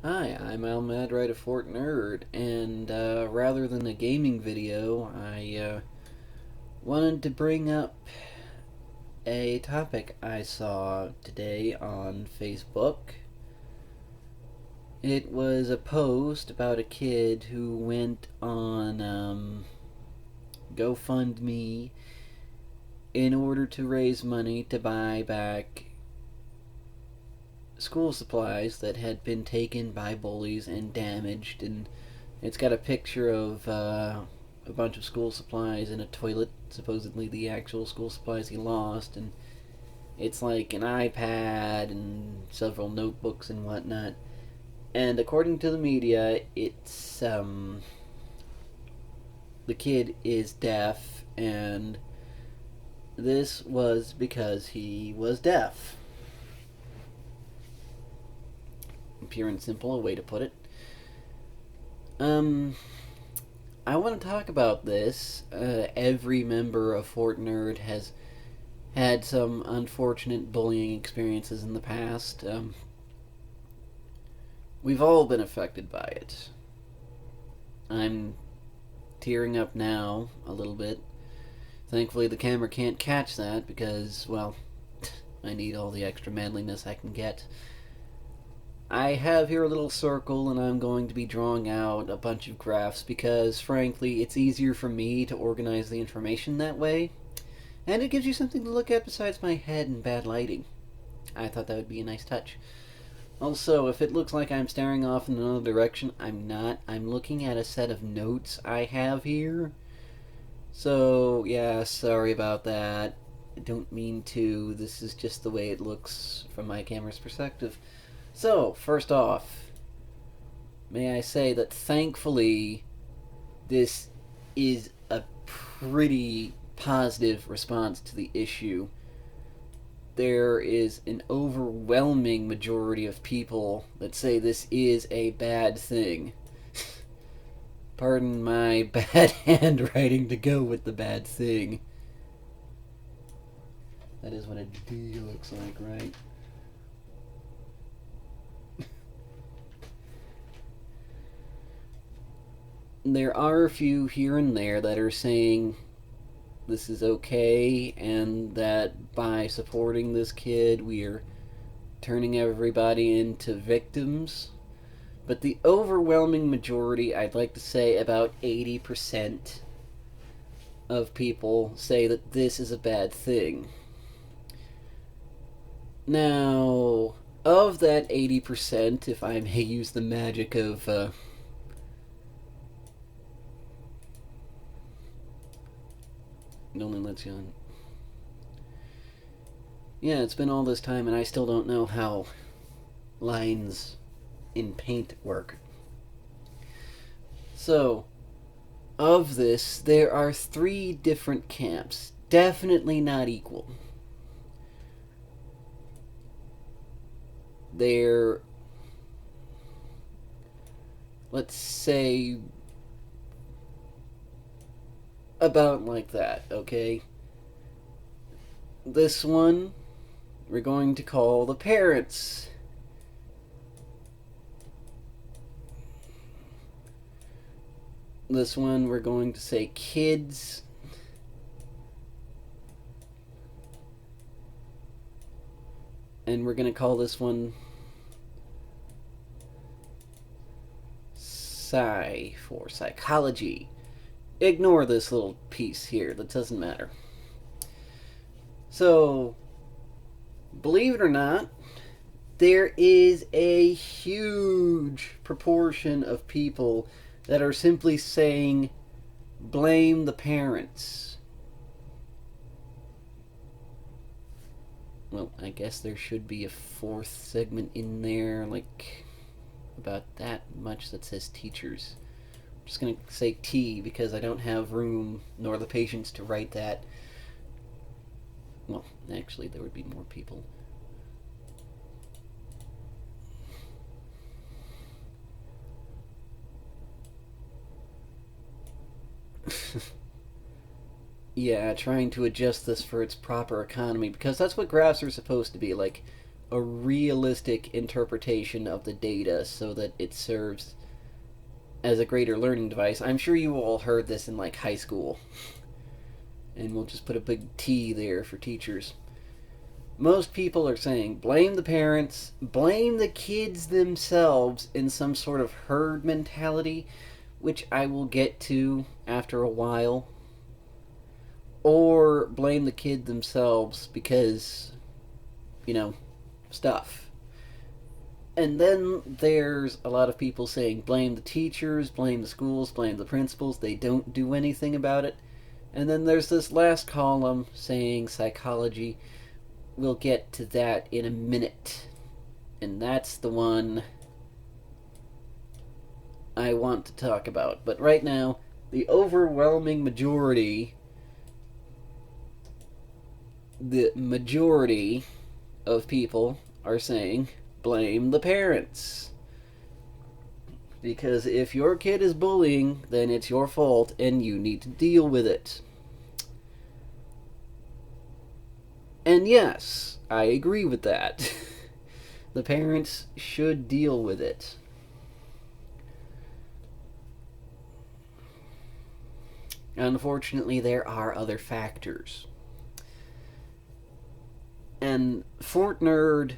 Hi, I'm Almad a Fort Nerd, and rather than a gaming video, I wanted to bring up a topic I saw today on Facebook. It was a post about a kid who went on GoFundMe in order to raise money to buy back school supplies that had been taken by bullies and damaged, and it's got a picture of a bunch of school supplies in a toilet, supposedly the actual school supplies he lost, and it's like an iPad and several notebooks and whatnot. And according to the media, it's the kid is deaf, and this was because he was deaf. Pure and simple, a way to put it. Um, I want to talk about this. Every member of Fort Nerd has had some unfortunate bullying experiences in the past. We've all been affected by it. I'm tearing up now a little bit. Thankfully, the camera can't catch that because, well, I need all the extra manliness I can get. I have here a little circle, and I'm going to be drawing out a bunch of graphs because, frankly, it's easier for me to organize the information that way, and it gives you something to look at besides my head and bad lighting. I thought that would be a nice touch. Also, if it looks like I'm staring off in another direction, I'm not. I'm looking at a set of notes I have here. So, yeah, sorry about that. I don't mean to. This is just the way it looks from my camera's perspective. So, first off, may I say that thankfully this is a pretty positive response to the issue. There is an overwhelming majority of people that say this is a bad thing. Pardon my bad handwriting to go with the bad thing. That is what a D looks like, right? There are a few here and there that are saying this is okay and that by supporting this kid, we're turning everybody into victims. But the overwhelming majority, I'd like to say about 80% of people say that this is a bad thing. Now, of that 80%, if I may use the magic of it only lets you on. Yeah, it's been all this time and I still don't know how lines in paint work. So, of this, there are three different camps. Definitely not equal. They're, let's say, about like that, okay? This one, we're going to call the parents. This one, we're going to say kids. And we're going to call this one Psy for psychology. Ignore this little piece here, that doesn't matter. So, believe it or not, there is a huge proportion of people that are simply saying, blame the parents. Well, I guess there should be a fourth segment in there, like about that much that says teachers. I'm just gonna say T because I don't have room nor the patience to write that. Well, actually, there would be more people. Yeah, trying to adjust this for its proper economy because that's what graphs are supposed to be like. a realistic interpretation of the data so that it serves as a greater learning device. I'm sure you all heard this in like high school. And we'll just put a big T there for teachers. Most people are saying blame the parents, blame the kids themselves in some sort of herd mentality, which I will get to after a while. Or blame the kid themselves because, stuff. And then there's a lot of people saying blame the teachers, blame the schools, blame the principals. They don't do anything about it. And then there's this last column saying psychology. We'll get to that in a minute. And that's the one I want to talk about. But right now, the overwhelming majority of people are saying blame the parents. Because if your kid is bullying, then it's your fault and you need to deal with it. And yes, I agree with that. The parents should deal with it. Unfortunately, there are other factors. And Fortnerd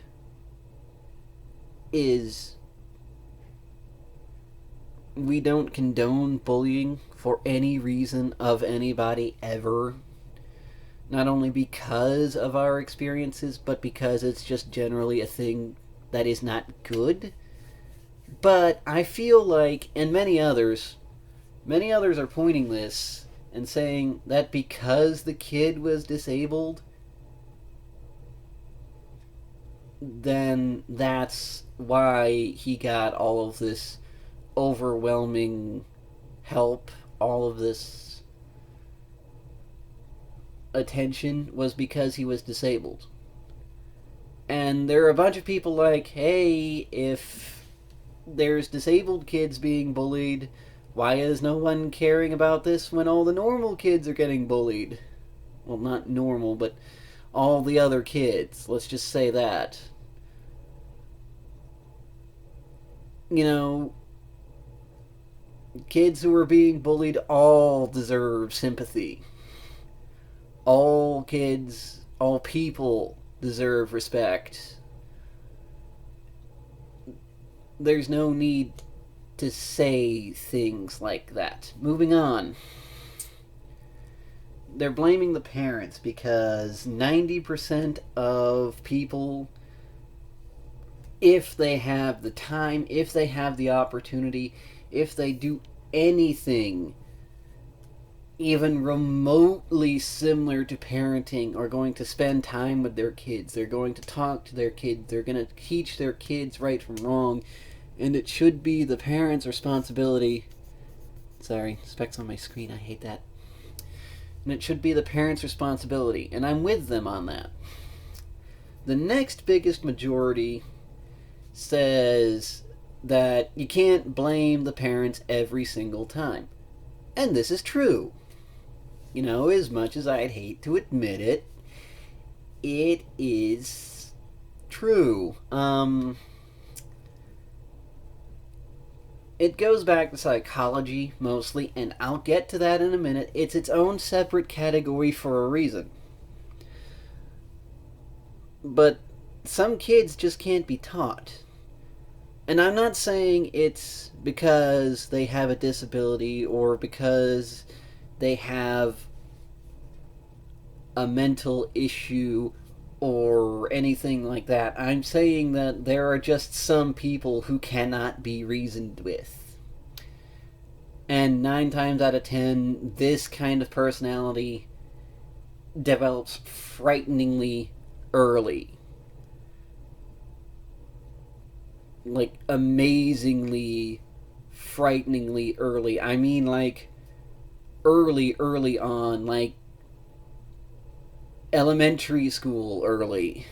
is... We don't condone bullying for any reason of anybody ever. Not only because of our experiences, but because it's just generally a thing that is not good. But I feel like, and many others are pointing this and saying that because the kid was disabled, then that's why he got all of this overwhelming help, all of this attention was because he was disabled. And there are a bunch of people like, hey, if there's disabled kids being bullied, why is no one caring about this when all the normal kids are getting bullied? Well, not normal, but all the other kids. Let's just say that. Kids who are being bullied all deserve sympathy. All kids, all people deserve respect. There's no need to say things like that. Moving on. They're blaming the parents because 90% of people, if they have the time, if they have the opportunity, if they do anything even remotely similar to parenting, are going to spend time with their kids. They're going to talk to their kids. They're going to teach their kids right from wrong. And it should be the parents' responsibility. Sorry, specs on my screen. I hate that. And it should be the parents' responsibility. And I'm with them on that. The next biggest majority says that you can't blame the parents every single time. And this is true. As much as I'd hate to admit it, it is true. It goes back to psychology, mostly, and I'll get to that in a minute. It's its own separate category for a reason. But some kids just can't be taught. And I'm not saying it's because they have a disability or because they have a mental issue or anything like that. I'm saying that there are just some people who cannot be reasoned with. And 9 times out of 10, this kind of personality develops frighteningly early. Like, amazingly, frighteningly early. I mean, like, early on, like, elementary school early.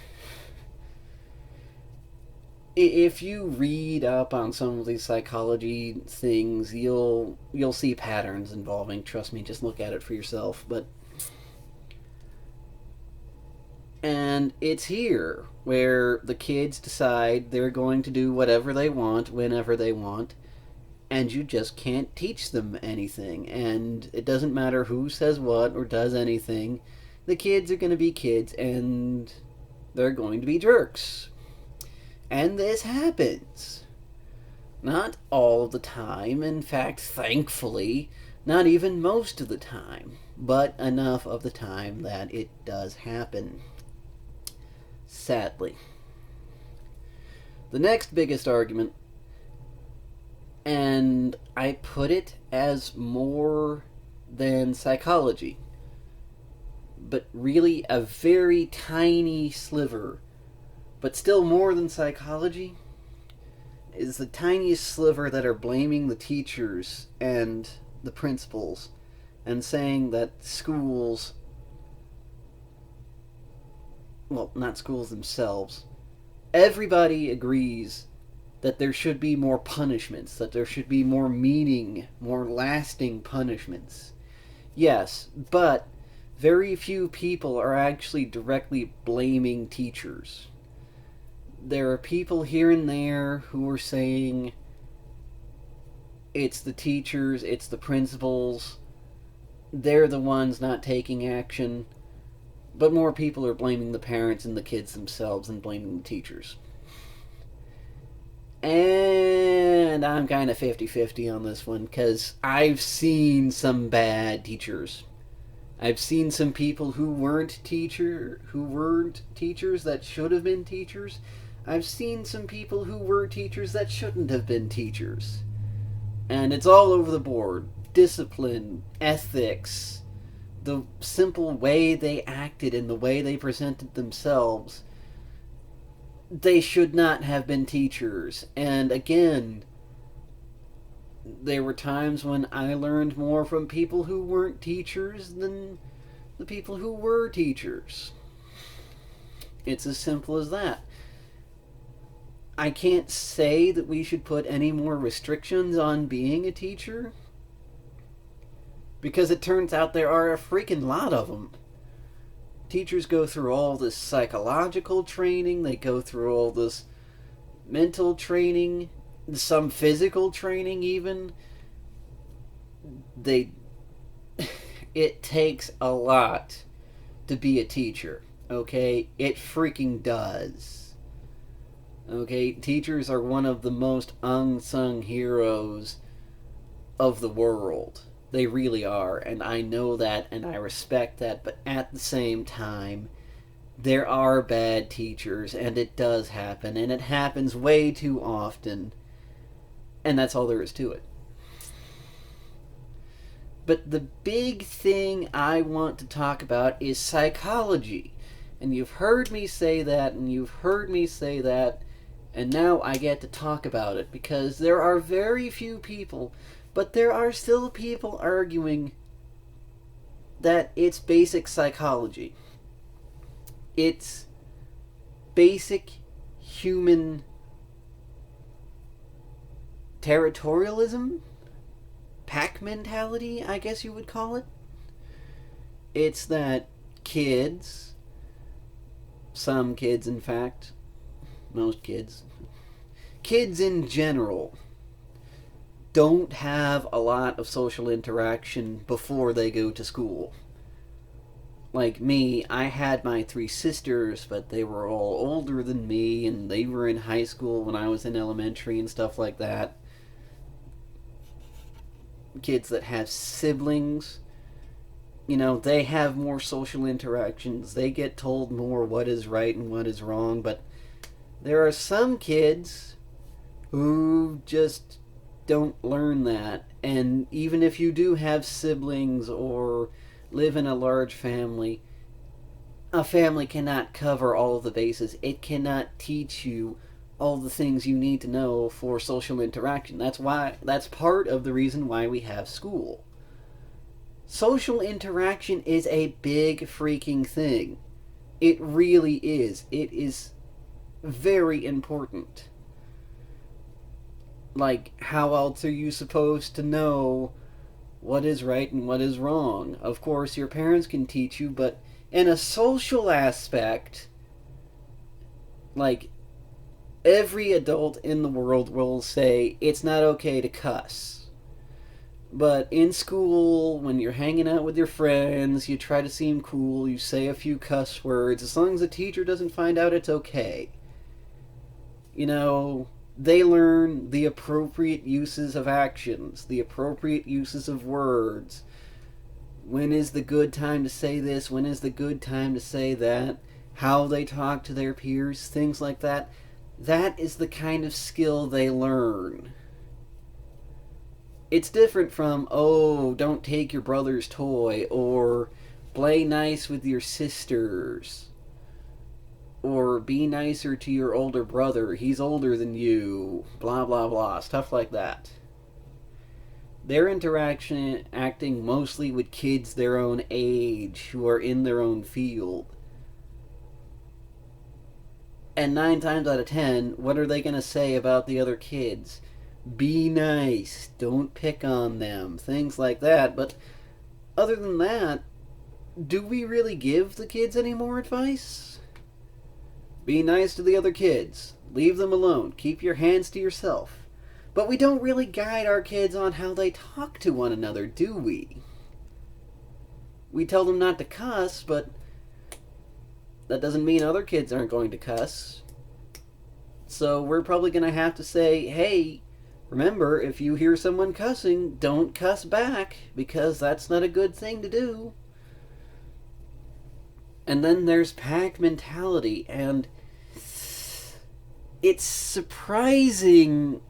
If you read up on some of these psychology things, you'll see patterns involving. Trust me, just look at it for yourself. But And it's here where the kids decide they're going to do whatever they want, whenever they want, and you just can't teach them anything. And it doesn't matter who says what or does anything, the kids are going to be kids, and they're going to be jerks. And this happens. Not all the time, in fact, thankfully, not even most of the time, but enough of the time that it does happen. Sadly. The next biggest argument, and I put it as more than psychology, but really a very tiny sliver, but still more than psychology, is the tiniest sliver that are blaming the teachers and the principals and saying that schools, well, not schools themselves, everybody agrees that there should be more punishments, that there should be more meaning, more lasting punishments. Yes, but very few people are actually directly blaming teachers. There are people here and there who are saying it's the teachers, it's the principals, they're the ones not taking action, but more people are blaming the parents and the kids themselves and blaming the teachers. And I'm kind of 50-50 on this one, because I've seen some bad teachers. I've seen some people who weren't teachers that should have been teachers. I've seen some people who were teachers that shouldn't have been teachers. And it's all over the board. Discipline, ethics, the simple way they acted and the way they presented themselves. They should not have been teachers. And again, there were times when I learned more from people who weren't teachers than the people who were teachers. It's as simple as that. I can't say that we should put any more restrictions on being a teacher, because it turns out there are a freaking lot of them. Teachers go through all this psychological training, they go through all this mental training, some physical training even. It takes a lot to be a teacher, okay? It freaking does. Okay, teachers are one of the most unsung heroes of the world. They really are, and I know that, and I respect that, but at the same time, there are bad teachers, and it does happen, and it happens way too often, and that's all there is to it. But the big thing I want to talk about is psychology, and you've heard me say that, and you've heard me say that, and now I get to talk about it, because there are very few people, but there are still people arguing that it's basic psychology. It's basic human territorialism? Pack mentality, I guess you would call it. It's that kids, some kids in fact, most kids in general, don't have a lot of social interaction before they go to school. Like me, I had my 3 sisters, but they were all older than me, and they were in high school when I was in elementary and stuff like that. Kids that have siblings, they have more social interactions. They get told more what is right and what is wrong, but there are some kids who just don't learn that. And even if you do have siblings or live in a large family, a family cannot cover all of the bases. It cannot teach you all the things you need to know for social interaction. That's part of the reason why we have school. Social interaction is a big freaking thing. It really is. It is very important. Like, how else are you supposed to know what is right and what is wrong? Of course, your parents can teach you, but In a social aspect, like, every adult in the world will say it's not okay to cuss. But in school, when you're hanging out with your friends, you try to seem cool, you say a few cuss words. As long as the teacher doesn't find out, it's okay. You know, they learn the appropriate uses of actions, the appropriate uses of words. When is the good time to say this? When is the good time to say that? How they talk to their peers, things like that. That is the kind of skill they learn. It's different from, oh, don't take your brother's toy, or play nice with your sisters, or be nicer to your older brother, he's older than you, blah blah blah, stuff like that. Their interaction acting mostly with kids their own age who are in their own field. And 9 times out of 10, what are they going to say about the other kids? Be nice, don't pick on them, things like that. But other than that, do we really give the kids any more advice? Be nice to the other kids. Leave them alone. Keep your hands to yourself. But we don't really guide our kids on how they talk to one another, do we? We tell them not to cuss, but that doesn't mean other kids aren't going to cuss. So we're probably going to have to say, hey, remember, if you hear someone cussing, don't cuss back, because that's not a good thing to do. And then there's pack mentality, and it's surprising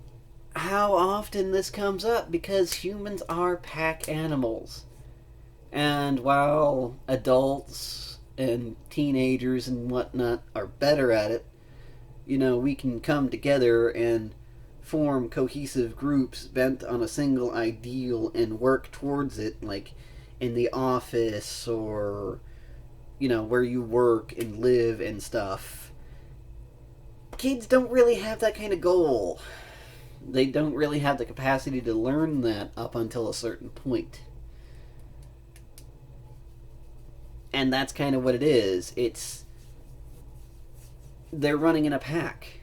how often this comes up, because humans are pack animals. And while adults and teenagers and whatnot are better at it, you know, we can come together and form cohesive groups bent on a single ideal and work towards it, like in the office or, you know, where you work and live and stuff. Kids don't really have that kind of goal. They don't really have the capacity to learn that up until a certain point. And that's kind of what it is. They're running in a pack.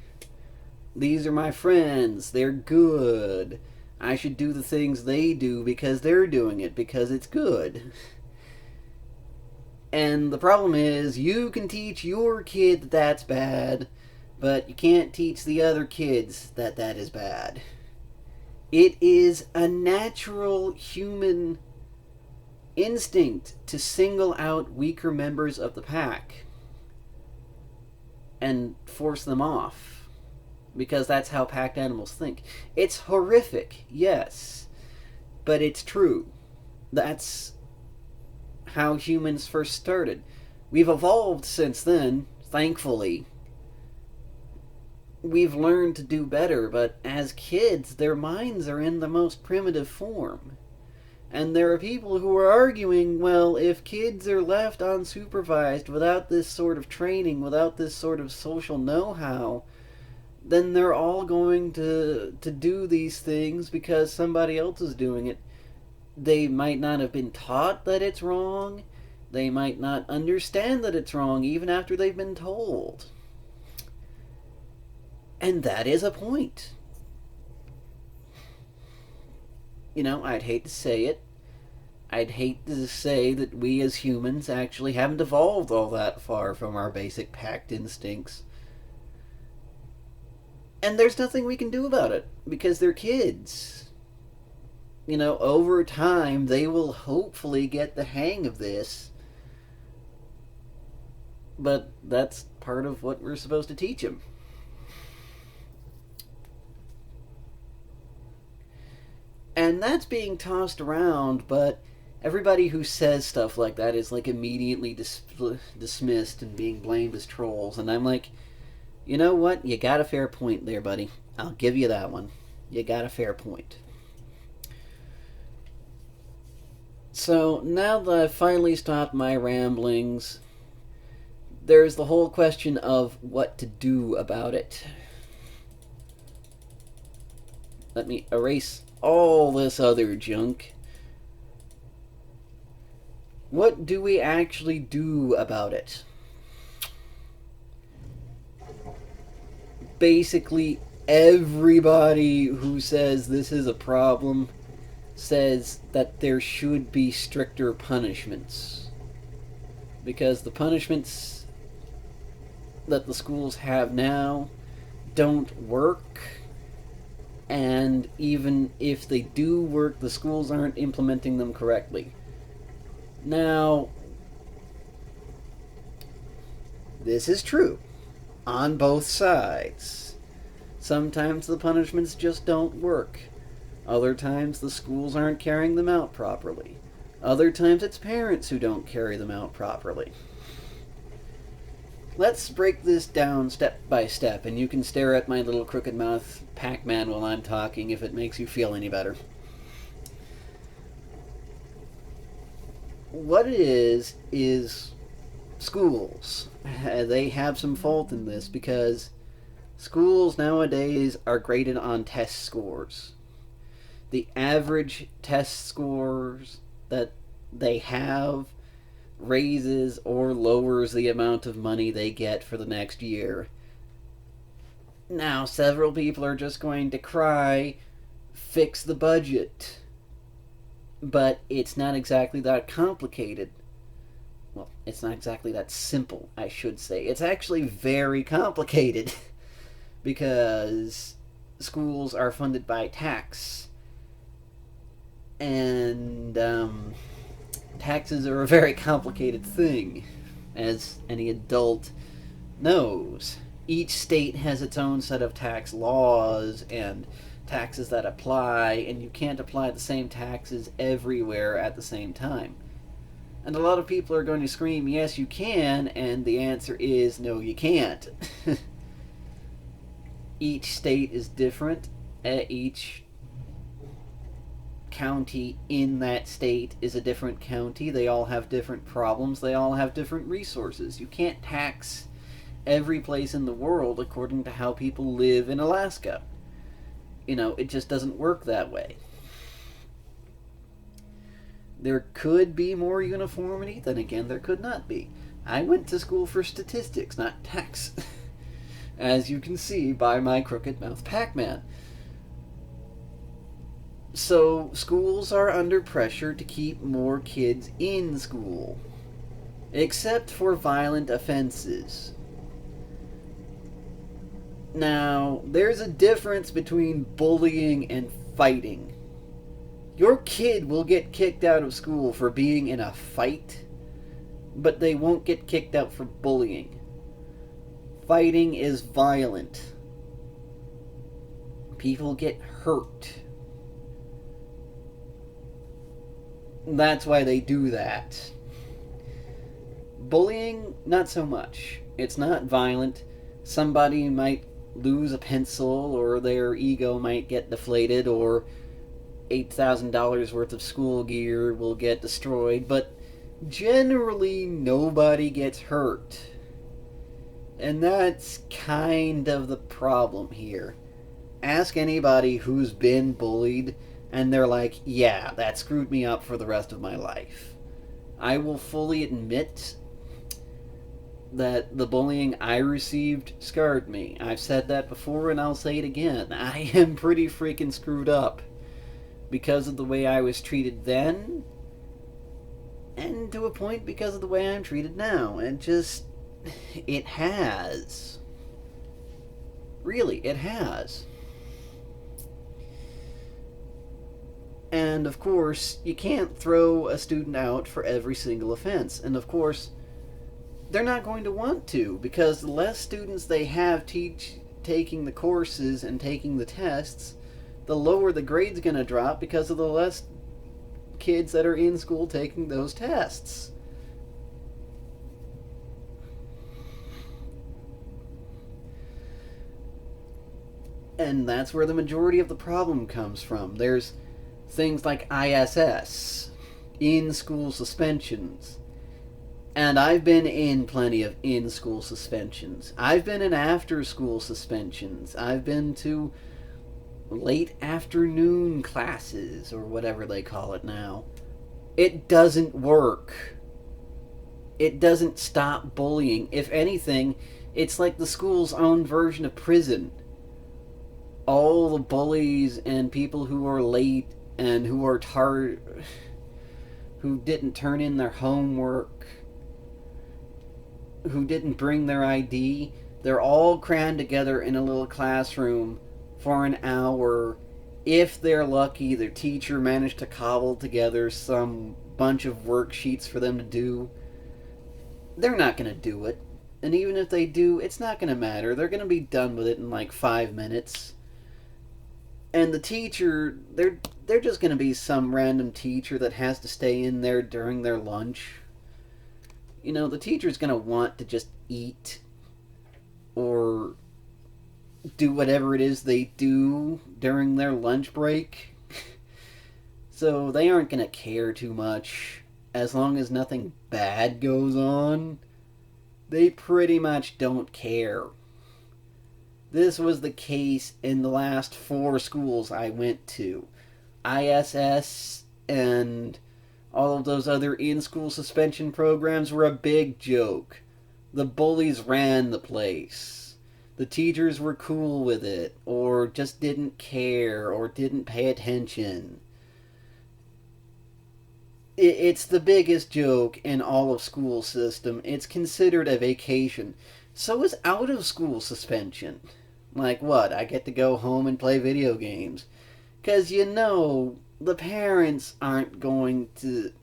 These are my friends. They're good. I should do the things they do because they're doing it, because it's good. And the problem is, you can teach your kid that that's bad, but you can't teach the other kids that that is bad. It is a natural human instinct to single out weaker members of the pack and force them off, because that's how pack animals think. It's horrific, yes, but it's true. That's how humans first started. We've evolved since then, thankfully. We've learned to do better, but as kids, their minds are in the most primitive form. And there are people who are arguing, well, if kids are left unsupervised without this sort of training, without this sort of social know-how, then they're all going to do these things because somebody else is doing it. They might not have been taught that it's wrong. They might not understand that it's wrong even after they've been told. And that is a point. You know, I'd hate to say it. I'd hate to say that we as humans actually haven't evolved all that far from our basic pack instincts. And there's nothing we can do about it, because they're kids. You know, over time, they will hopefully get the hang of this. But that's part of what we're supposed to teach them. And that's being tossed around, but everybody who says stuff like that is like immediately dismissed and being blamed as trolls. And I'm like, you know what? You got a fair point there, buddy. I'll give you that one. You got a fair point. So now that I've finally stopped my ramblings, there's the whole question of what to do about it. Let me erase all this other junk. What do we actually do about it? Basically, everybody who says this is a problem says that there should be stricter punishments. Because the punishments that the schools have now don't work, and even if they do work, the schools aren't implementing them correctly. Now, this is true on both sides. Sometimes the punishments just don't work. Other times the schools aren't carrying them out properly. Other times it's parents who don't carry them out properly. Let's break this down step by step, and you can stare at my little crooked mouth Pac-Man while I'm talking if it makes you feel any better. What it is schools. They have some fault in this because schools nowadays are graded on test scores. The average test scores that they have raises or lowers the amount of money they get for the next year. Now, several people are just going to cry, fix the budget. But it's not exactly that complicated. Well, it's not exactly that simple, I should say. It's actually very complicated because schools are funded by tax. And taxes are a very complicated thing, as any adult knows. Each state has its own set of tax laws and taxes that apply, and you can't apply the same taxes everywhere at the same time. And a lot of people are going to scream, yes, you can, and the answer is, no, you can't. Each state is different. Each county in that state is a different county. They all have different problems. They all have different resources. You can't tax every place in the world according to how people live in Alaska. You know, it just doesn't work that way. There could be more uniformity, then again, there could not be. I went to school for statistics, not tax. As you can see by my crooked mouth Pac-Man. So, schools are under pressure to keep more kids in school. Except for violent offenses. Now, there's a difference between bullying and fighting. Your kid will get kicked out of school for being in a fight, but they won't get kicked out for bullying. Fighting is violent. People get hurt. That's why they do that. Bullying, not so much. It's not violent. Somebody might lose a pencil, or their ego might get deflated, or $8,000 worth of school gear will get destroyed, but generally nobody gets hurt. And that's kind of the problem here. Ask anybody who's been bullied, and they're like, yeah, that screwed me up for the rest of my life. I will fully admit that the bullying I received scarred me. I've said that before and I'll say it again. I am pretty freaking screwed up because of the way I was treated then, and to a point because of the way I'm treated now. And just, it has. Really, it has. And of course, you can't throw a student out for every single offense. And of course, they're not going to want to, because the less students they have taking the courses and taking the tests, the lower the grade's going to drop because of the less kids that are in school taking those tests. And that's where the majority of the problem comes from. There's things like ISS, in-school suspensions. And I've been in plenty of in-school suspensions. I've been in after-school suspensions. I've been to late afternoon classes, or whatever they call it now. It doesn't work. It doesn't stop bullying. If anything, it's like the school's own version of prison. All the bullies and people who are late and who didn't turn in their homework, who didn't bring their ID, they're all crammed together in a little classroom for an hour. If they're lucky, their teacher managed to cobble together some bunch of worksheets for them to do. They're not going to do it. And even if they do, it's not going to matter. They're going to be done with it in like 5 minutes. And the teacher, they're just going to be some random teacher that has to stay in there during their lunch. You know, the teacher's going to want to just eat or do whatever it is they do during their lunch break. So they aren't going to care too much. As long as nothing bad goes on, they pretty much don't care. This was the case in the last 4 schools I went to. ISS and all of those other in-school suspension programs were a big joke. The bullies ran the place. The teachers were cool with it, or just didn't care, or didn't pay attention. It's the biggest joke in all of school system. It's considered a vacation. So is out of school suspension. Like what? I get to go home and play video games. Because you know, the parents aren't going to...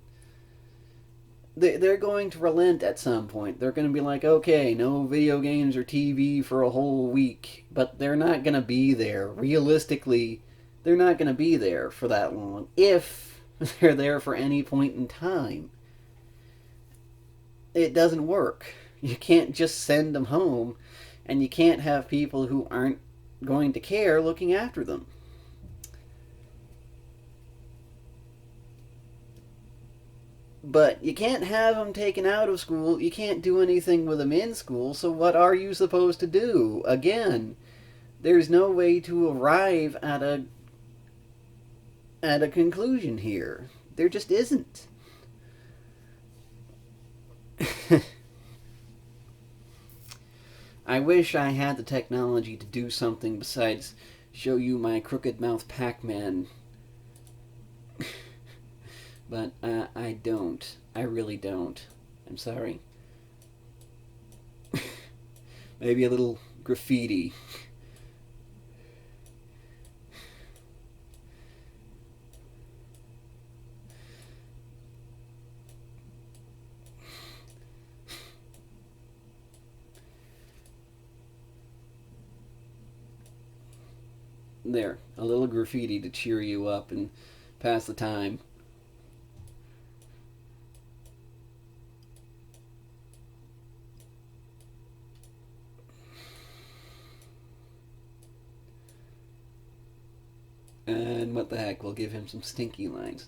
They're going to relent at some point. They're going to be like, okay, no video games or TV for a whole week. But they're not going to be there. Realistically, they're not going to be there for that long. If they're there for any point in time. It doesn't work. You can't just send them home, and you can't have people who aren't going to care looking after them. But you can't have them taken out of school. You can't do anything with them in school, so what are you supposed to do? Again, there's no way to arrive at a conclusion here. There just isn't. I wish I had the technology to do something besides show you my crooked mouth Pac-Man. But I don't. I really don't. I'm sorry. Maybe a little graffiti. There, a little graffiti to cheer you up and pass the time. And what the heck, we'll give him some stinky lines.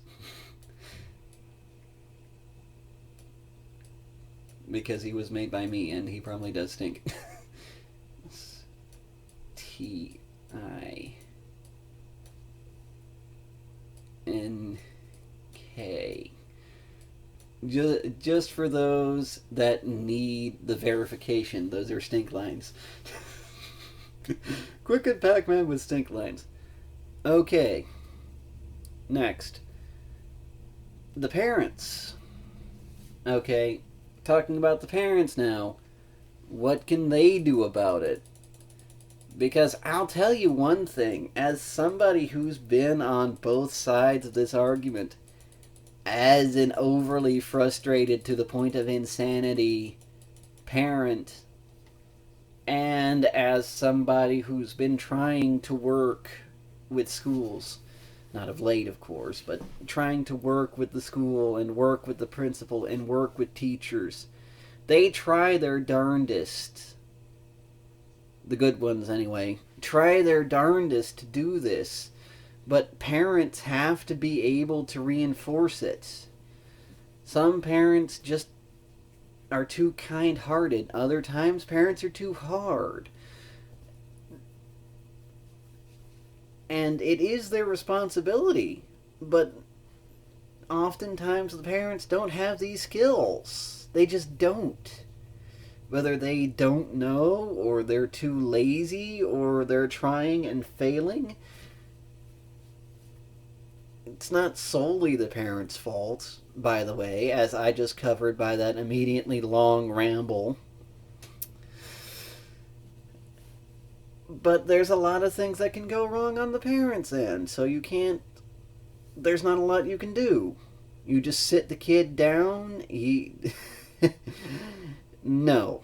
Because he was made by me and he probably does stink. T-I-N-K. Just for those that need the verification, those are stink lines. Crooked Pac-Man with stink lines. Okay. Next. The parents. Okay. Talking about the parents now. What can they do about it? Because I'll tell you one thing. As somebody who's been on both sides of this argument, as an overly frustrated to the point of insanity parent, and as somebody who's been trying to work with schools, not of late of course, but trying to work with the school and work with the principal and work with teachers, they try their darndest, the good ones anyway, try their darndest to do this, but parents have to be able to reinforce it. Some parents just are too kind-hearted. Other times, parents are too hard. And it is their responsibility. But oftentimes the parents don't have these skills. They just don't. Whether they don't know, or they're too lazy, or they're trying and failing, it's not solely the parents' fault, by the way, as I just covered by that immediately long ramble. But there's a lot of things that can go wrong on the parents' end, so you can't. There's not a lot you can do. You just sit the kid down. No.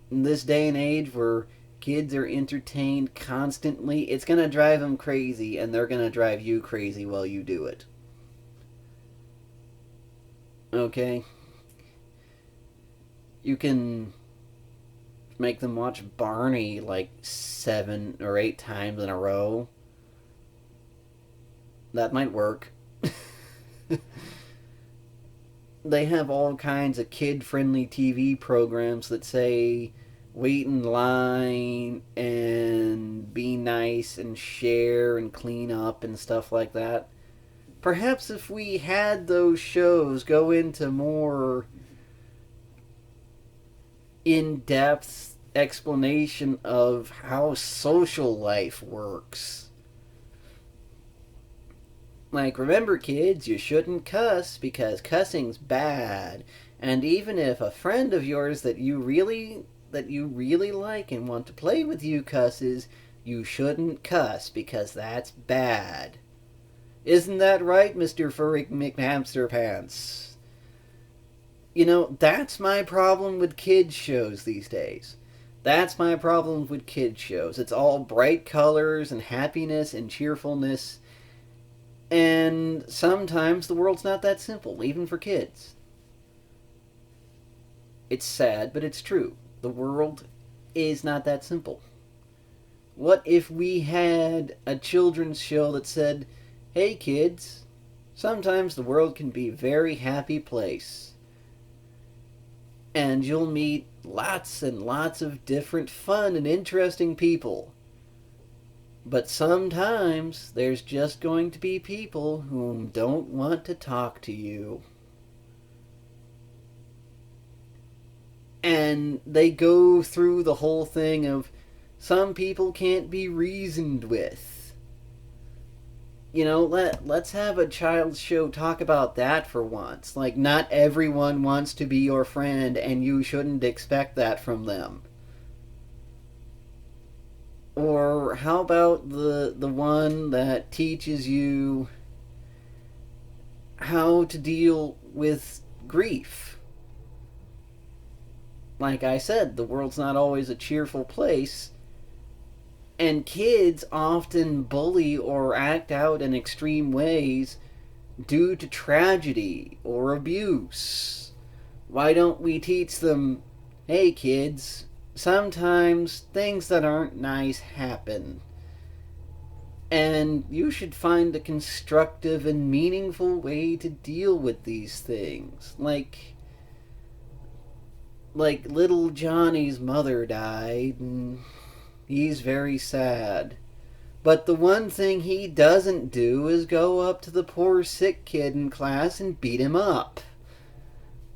In this day and age where kids are entertained constantly, it's going to drive them crazy, and they're going to drive you crazy while you do it. Okay? You can make them watch Barney like 7 or 8 times in a row. That might work. They have all kinds of kid-friendly TV programs that say wait in line and be nice and share and clean up and stuff like that. Perhaps if we had those shows go into more in-depth explanation of how social life works. Like, remember kids, you shouldn't cuss because cussing's bad. And even if a friend of yours that you really like and want to play with you cusses, you shouldn't cuss because that's bad. Isn't that right, Mr. Furry McHamster Pants? You know, that's my problem with kids shows these days. That's my problem with kids shows. It's all bright colors and happiness and cheerfulness. And sometimes the world's not that simple, even for kids. It's sad, but it's true. The world is not that simple. What if we had a children's show that said, hey kids, sometimes the world can be a very happy place. And you'll meet lots and lots of different fun and interesting people. But sometimes there's just going to be people who don't want to talk to you. And they go through the whole thing of some people can't be reasoned with. You know, let's have a child's show talk about that for once. Like, not everyone wants to be your friend, and you shouldn't expect that from them. Or how about the one that teaches you how to deal with grief? Like I said, the world's not always a cheerful place, and kids often bully or act out in extreme ways due to tragedy or abuse. Why don't we teach them, hey kids, sometimes things that aren't nice happen. And you should find a constructive and meaningful way to deal with these things. Like little Johnny's mother died, and he's very sad. But the one thing he doesn't do is go up to the poor sick kid in class and beat him up.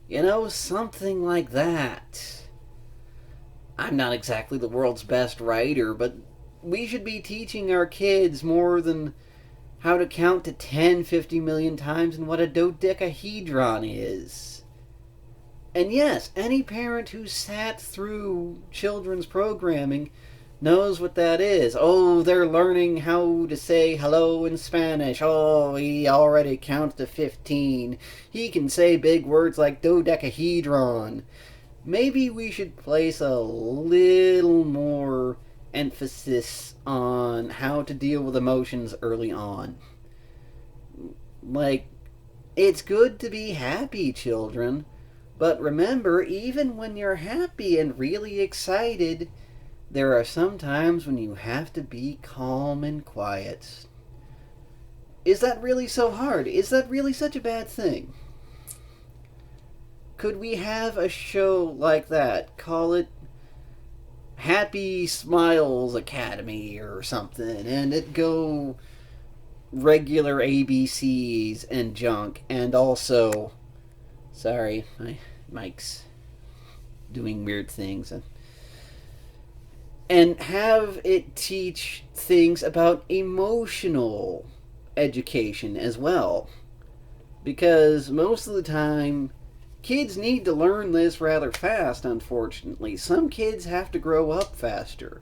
You know, something like that. I'm not exactly the world's best writer, but we should be teaching our kids more than how to count to 10, 50 million times and what a dodecahedron is. And yes, any parent who sat through children's programming knows what that is. Oh, they're learning how to say hello in Spanish. Oh, he already counts to 15. He can say big words like dodecahedron. Maybe we should place a little more emphasis on how to deal with emotions early on. Like, it's good to be happy, children, but remember, even when you're happy and really excited, there are some times when you have to be calm and quiet. Is that really so hard? Is that really such a bad thing? Could we have a show like that? Call it Happy Smiles Academy or something, and it go regular ABCs and junk, and also, sorry, my mic's doing weird things, and have it teach things about emotional education as well. Because most of the time, kids need to learn this rather fast, unfortunately. Some kids have to grow up faster.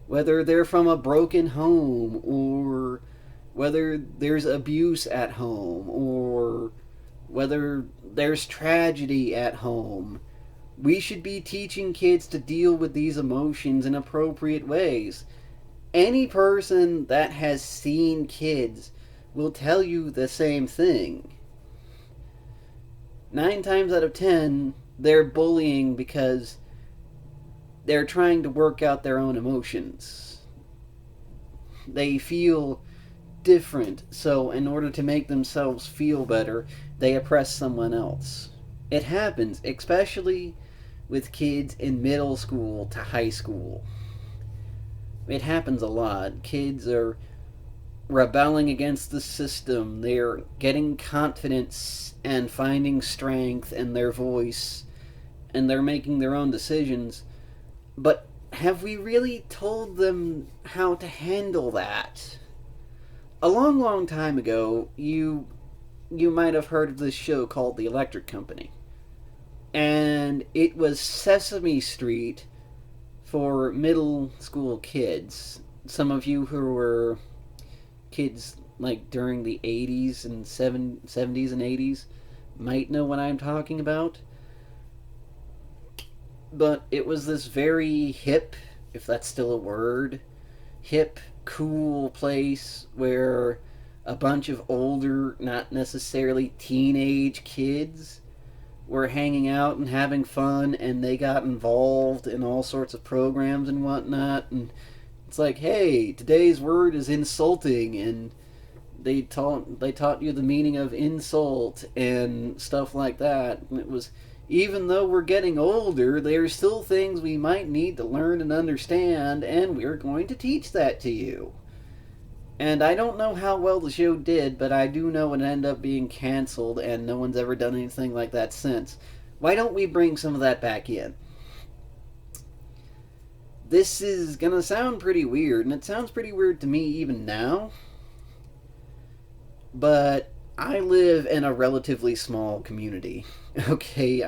Whether they're from a broken home, or whether there's abuse at home, or whether there's tragedy at home. We should be teaching kids to deal with these emotions in appropriate ways. Any person that has seen kids will tell you the same thing. 9 times out of 10, they're bullying because they're trying to work out their own emotions. They feel different, so in order to make themselves feel better, they oppress someone else. It happens, especially with kids in middle school to high school. It happens a lot. Kids are rebelling against the system. They're getting confidence and finding strength in their voice, and they're making their own decisions. But have we really told them how to handle that? A long, long time ago, you might have heard of this show called The Electric Company. And it was Sesame Street for middle school kids. Some of you who were kids like during the 80s and 70s and 80s might know what I'm talking about. But it was this very hip, if that's still a word, hip, cool place where a bunch of older, not necessarily teenage kids were hanging out and having fun, and they got involved in all sorts of programs and whatnot. And it's like, hey, today's word is insulting, and they taught you the meaning of insult and stuff like that. And it was, even though we're getting older, there's still things we might need to learn and understand, and we're going to teach that to you. And I don't know how well the show did, but I do know it ended up being canceled, and no one's ever done anything like that since. Why don't we bring some of that back in? This is gonna sound pretty weird, and it sounds pretty weird to me even now. But I live in a relatively small community. Okay,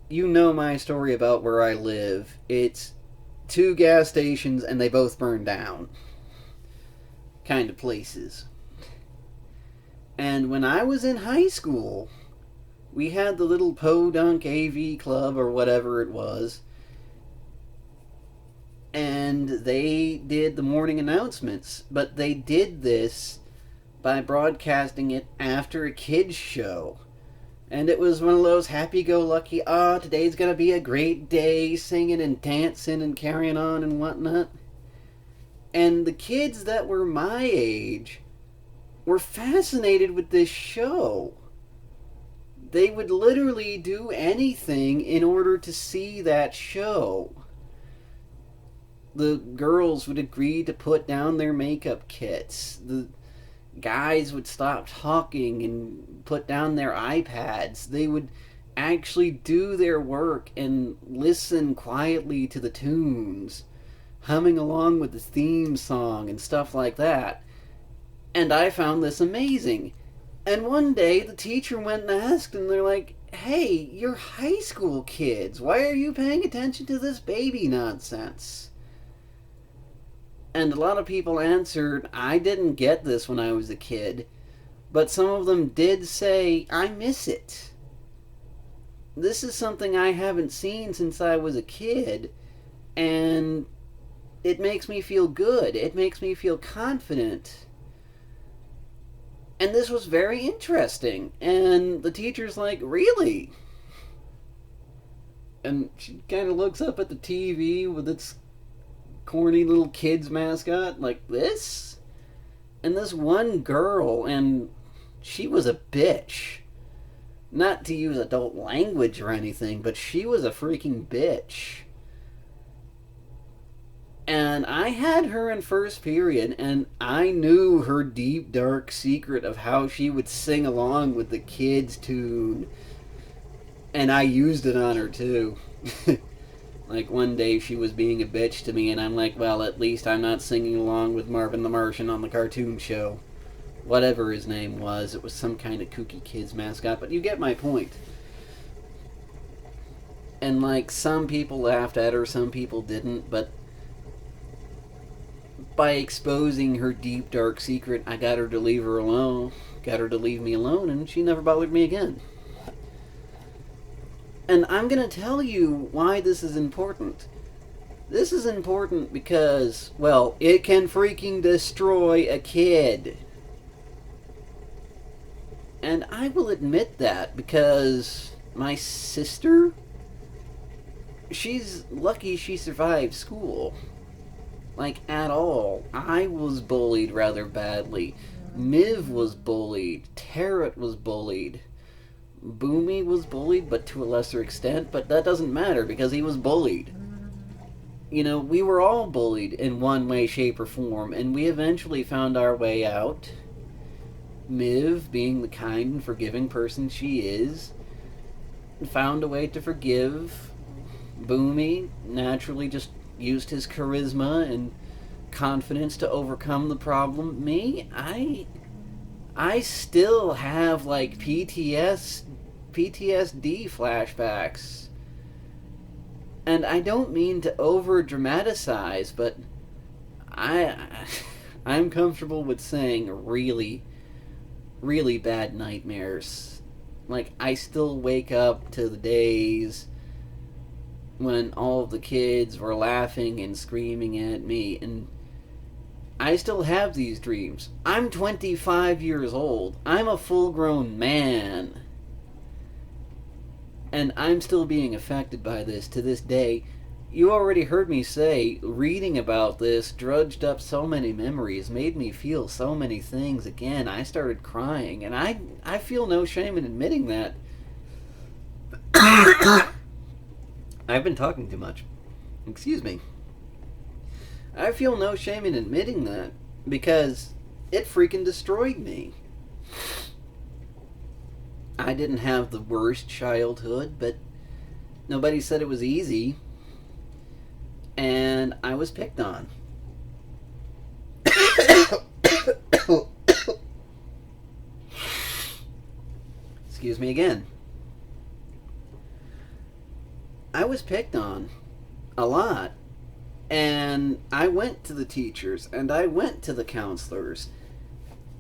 you know my story about where I live. It's 2 gas stations, and they both burned down. Kind of places. And when I was in high school, we had the little Podunk AV Club, or whatever it was, and they did the morning announcements, but they did this by broadcasting it after a kids show. And it was one of those happy-go-lucky, today's gonna be a great day, singing and dancing and carrying on and whatnot. And the kids that were my age were fascinated with this show. They would literally do anything in order to see that show. The girls would agree to put down their makeup kits. The guys would stop talking and put down their iPads. They would actually do their work and listen quietly to the tunes, humming along with the theme song and stuff like that. And I found this amazing. And one day the teacher went and asked, and they're like, hey, you're high school kids. Why are you paying attention to this baby nonsense? And a lot of people answered, I didn't get this when I was a kid. But some of them did say, I miss it. This is something I haven't seen since I was a kid. And it makes me feel good. It makes me feel confident. And this was very interesting. And the teacher's like, really? And she kind of looks up at the TV with its corny little kids mascot, like this? And this one girl, and she was a bitch. Not to use adult language or anything, but she was a freaking bitch. And I had her in first period, and I knew her deep, dark secret of how she would sing along with the kids' tune. And I used it on her, too. Like, one day she was being a bitch to me, and I'm like, well, at least I'm not singing along with Marvin the Martian on the cartoon show. Whatever his name was, it was some kind of kooky kids mascot, but you get my point. And, like, some people laughed at her, some people didn't, but by exposing her deep, dark secret, I got her to leave her alone, got her to leave me alone, and she never bothered me again. And I'm gonna tell you why this is important. This is important because, well, it can freaking destroy a kid. And I will admit that because my sister, she's lucky she survived school. Like, at all. I was bullied rather badly. Miv was bullied. Tarot was bullied. Boomy was bullied, but to a lesser extent, but that doesn't matter because he was bullied. You know, we were all bullied in one way, shape, or form, and we eventually found our way out. Miv, being the kind and forgiving person she is, found a way to forgive. Boomy naturally just used his charisma and confidence to overcome the problem. Me, I still have like PTSD flashbacks. And I don't mean to over dramatize, but I'm comfortable with saying really, really bad nightmares. Like, I still wake up to the days when all of the kids were laughing and screaming at me, and I still have these dreams. I'm 25 years old. I'm a full-grown man. And I'm still being affected by this to this day. You already heard me say, reading about this drudged up so many memories, made me feel so many things again. I started crying, and I feel no shame in admitting that. I've been talking too much. Excuse me. I feel no shame in admitting that because it freaking destroyed me. I didn't have the worst childhood, but nobody said it was easy. And I was picked on. Excuse me again. I was picked on a lot. And I went to the teachers, and I went to the counselors,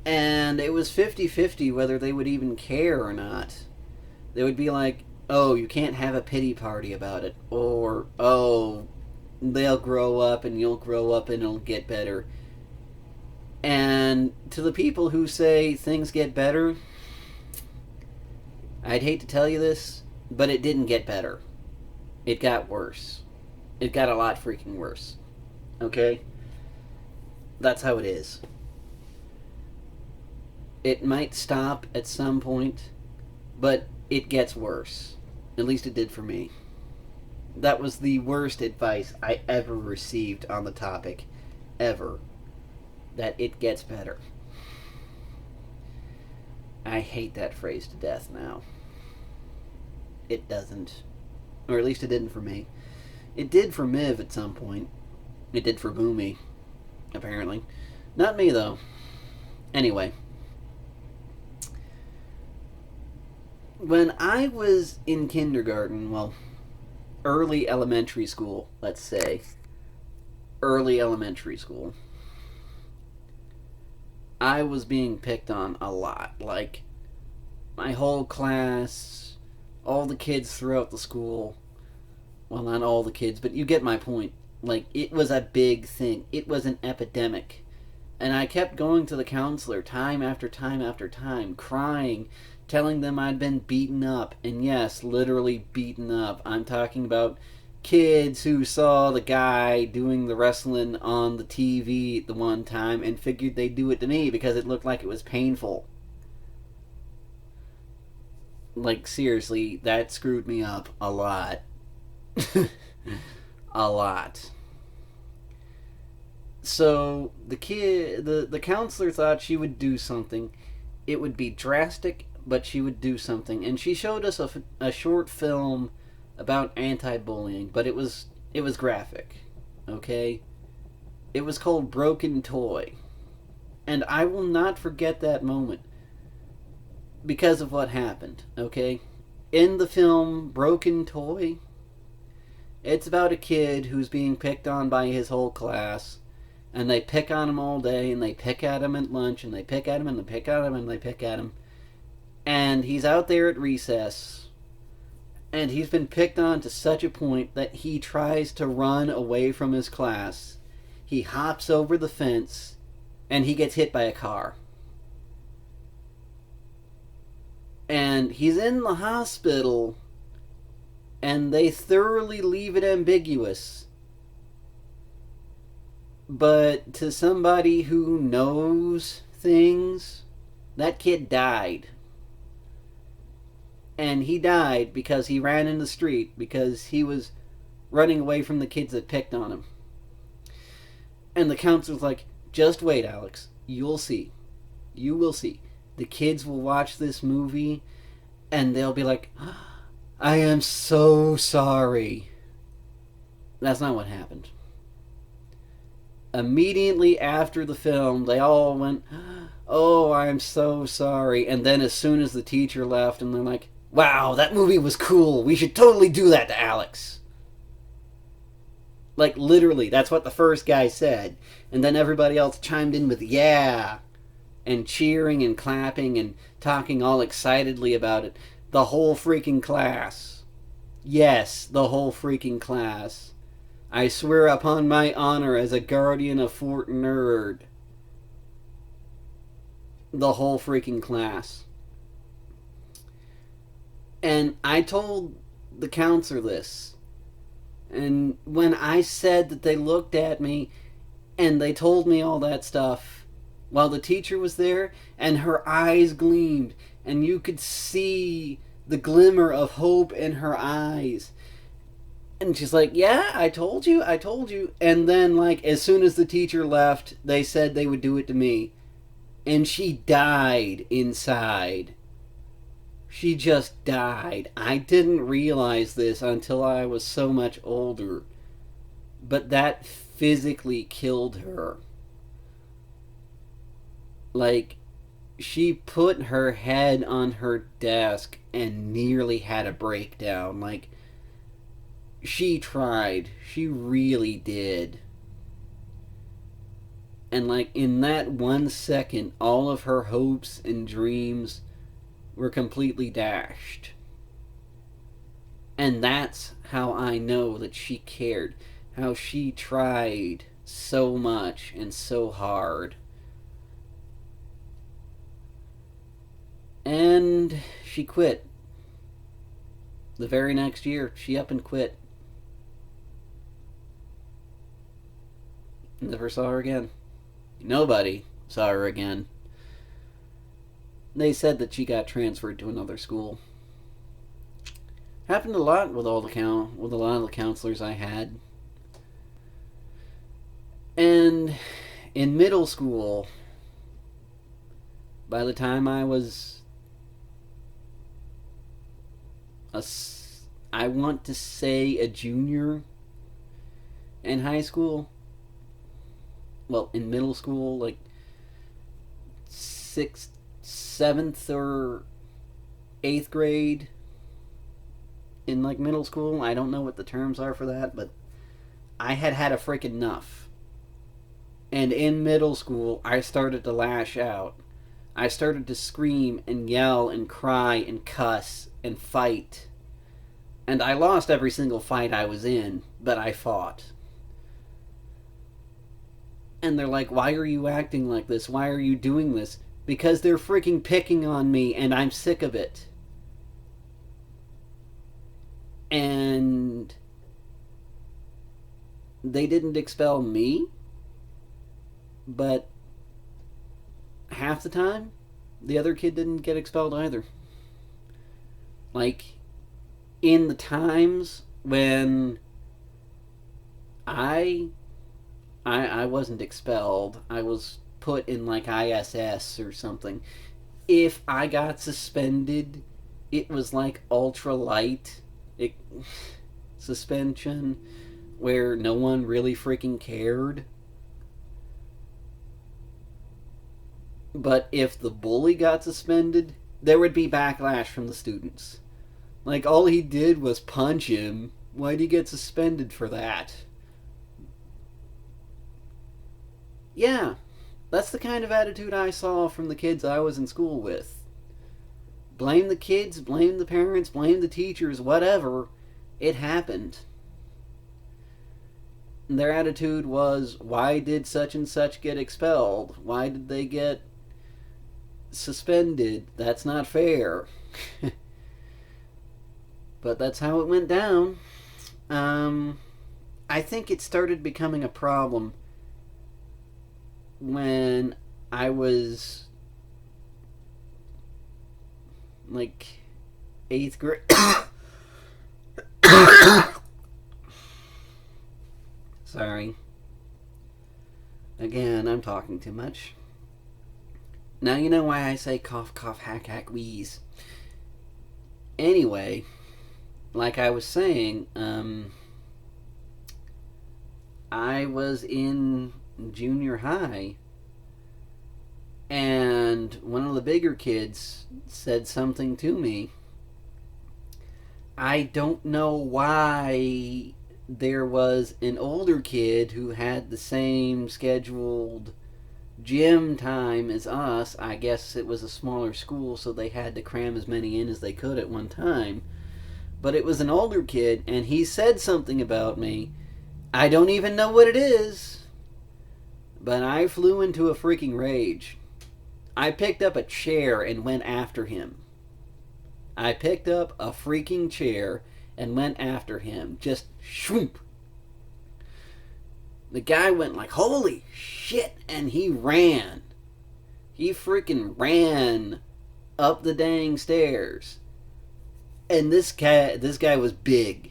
and it was 50-50 whether they would even care or not. They would be like, oh, you can't have a pity party about it, or, oh, they'll grow up and you'll grow up and it'll get better. And to the people who say things get better, I'd hate to tell you this, but it didn't get better. It got worse. It got a lot freaking worse. Okay? That's how it is. It might stop at some point, but it gets worse. At least it did for me. That was the worst advice I ever received on the topic. Ever. That it gets better. I hate that phrase to death now. It doesn't. Or at least it didn't for me. It did for Miv at some point. It did for Boomy, apparently. Not me, though. Anyway. When I was in kindergarten, well, early elementary school, let's say. Early elementary school. I was being picked on a lot. Like, my whole class, all the kids throughout the school. Well, not all the kids, but you get my point. Like, it was a big thing. It was an epidemic. And I kept going to the counselor time after time after time, crying, telling them I'd been beaten up. And yes, literally beaten up. I'm talking about kids who saw the guy doing the wrestling on the TV the one time and figured they'd do it to me because it looked like it was painful. Like, seriously, that screwed me up a lot. A lot. So the counselor thought she would do something. It would be drastic, but she would do something. And she showed us a short film about anti-bullying, but it was graphic. Okay? It was called Broken Toy. And I will not forget that moment because of what happened, okay? In the film Broken Toy, it's about a kid who's being picked on by his whole class, and they pick on him all day, and they pick at him at lunch, and they pick at him, and they pick at him, and they pick at him. And he's out there at recess, and he's been picked on to such a point that he tries to run away from his class. He hops over the fence, and he gets hit by a car. And he's in the hospital, and they thoroughly leave it ambiguous. But to somebody who knows things, that kid died. And he died because he ran in the street, because he was running away from the kids that picked on him. And the counselor's like, just wait, Alex. You'll see. You will see. The kids will watch this movie, and they'll be like, I am so sorry. That's not what happened. Immediately after the film, they all went, oh, I'm so sorry. And then as soon as the teacher left, and they're like, wow, that movie was cool. We should totally do that to Alex. Like, literally, that's what the first guy said. And then everybody else chimed in with, yeah, and cheering and clapping and talking all excitedly about it. The whole freaking class. Yes, the whole freaking class. I swear upon my honor as a guardian of Fort Nerd. The whole freaking class. And I told the counselor this. And when I said that, they looked at me and they told me all that stuff while the teacher was there, and her eyes gleamed, and you could see the glimmer of hope in her eyes. And she's like, yeah, I told you. And then, like, as soon as the teacher left, they said they would do it to me. And she died inside. She just died. I didn't realize this until I was so much older. But that physically killed her. Like, she put her head on her desk and nearly had a breakdown. Like, she tried. She really did. And, like, in that 1 second, all of her hopes and dreams were completely dashed. And that's how I know that she cared. How she tried so much and so hard. And she quit. The very next year, she up and quit. Never saw her again. Nobody saw her again. They said that she got transferred to another school. Happened a lot with a lot of the counselors I had. And in middle school, by the time I was I want to say a junior in high school. Well, in middle school, like 6th, 7th, or 8th grade. In like middle school, I don't know what the terms are for that, but I had a freaking enough. And in middle school, I started to lash out. I started to scream and yell and cry and cuss and fight. And I lost every single fight I was in, but I fought. And they're like, why are you acting like this? Why are you doing this? Because they're freaking picking on me and I'm sick of it. And they didn't expel me, but half the time, the other kid didn't get expelled either. Like, in the times when I I wasn't expelled. I was put in like ISS or something. If I got suspended, it was like ultra light it, suspension where no one really freaking cared. But if the bully got suspended, there would be backlash from the students. Like, all he did was punch him. Why'd he get suspended for that? Yeah, that's the kind of attitude I saw from the kids I was in school with. Blame the kids, blame the parents, blame the teachers, whatever. It happened. And their attitude was, why did such and such get expelled? Why did they get suspended? That's not fair. But that's how it went down. I think it started becoming a problem when I was like 8th grade. Sorry. Again, I'm talking too much. Now you know why I say cough, cough, hack, hack, wheeze. Anyway, like I was saying, I was in junior high, and one of the bigger kids said something to me. I don't know why there was an older kid who had the same scheduled gym time as us. I guess it was a smaller school, so they had to cram as many in as they could at one time. But it was an older kid, and he said something about me. I don't even know what it is, but I flew into a freaking rage. I picked up a chair and went after him. I picked up a freaking chair and went after him. Just shoomp. The guy went like, holy shit, and he ran. He freaking ran up the dang stairs. And this guy was big.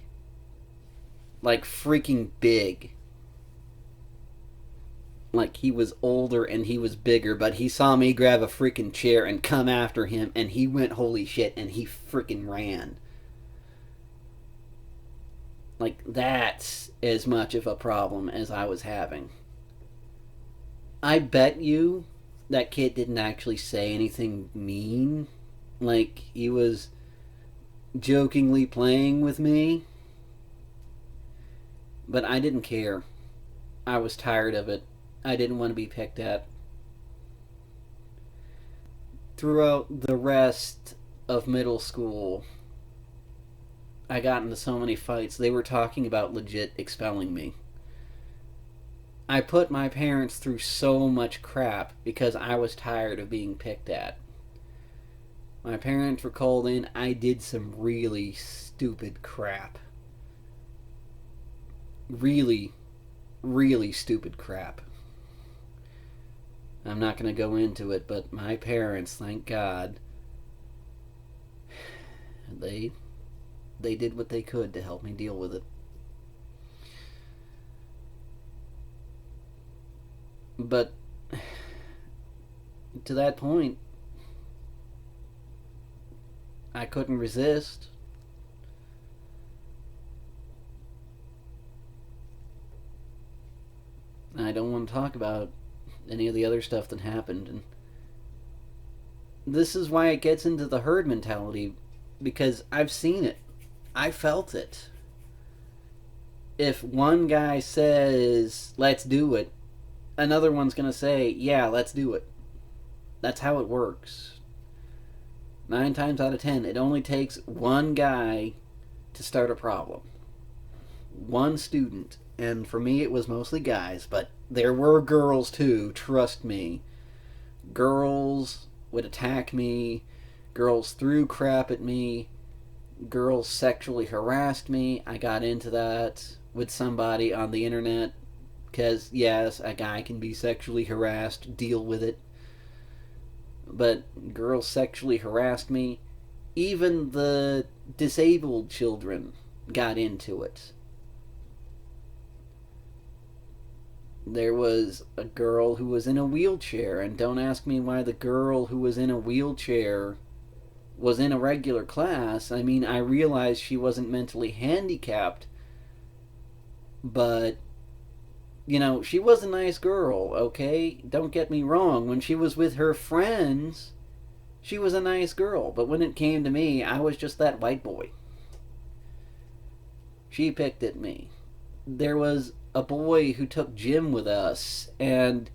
Like freaking big. Like he was older and he was bigger, but he saw me grab a freaking chair and come after him, and he went holy shit, and he freaking ran. Like, that's as much of a problem as I was having. I bet you that kid didn't actually say anything mean. Like, he was jokingly playing with me. But I didn't care. I was tired of it. I didn't want to be picked at. Throughout the rest of middle school, I got into so many fights. They were talking about legit expelling me. I put my parents through so much crap because I was tired of being picked at. My parents were called in. I did some really stupid crap. Really, really stupid crap. I'm not going to go into it, but my parents, thank God, they did what they could to help me deal with it. But to that point, I couldn't resist. I don't want to talk about any of the other stuff that happened. And this is why it gets into the herd mentality, because I've seen it. I felt it. If one guy says, let's do it, another one's going to say, yeah, let's do it. That's how it works. 9 times out of 10, it only takes one guy to start a problem. One student. And for me, it was mostly guys, but there were girls too, trust me. Girls would attack me. Girls threw crap at me. Girls sexually harassed me. I got into that with somebody on the internet. Because, yes, a guy can be sexually harassed. Deal with it. But girls sexually harassed me. Even the disabled children got into it. there was a girl who was in a wheelchair, and don't ask me why the girl who was in a wheelchair was in a regular class. I mean, I realized she wasn't mentally handicapped, but, you know, she was a nice girl, okay? Don't get me wrong. When she was with her friends, she was a nice girl, but when it came to me, I was just that white boy. She picked at me. There was a boy who took gym with us, and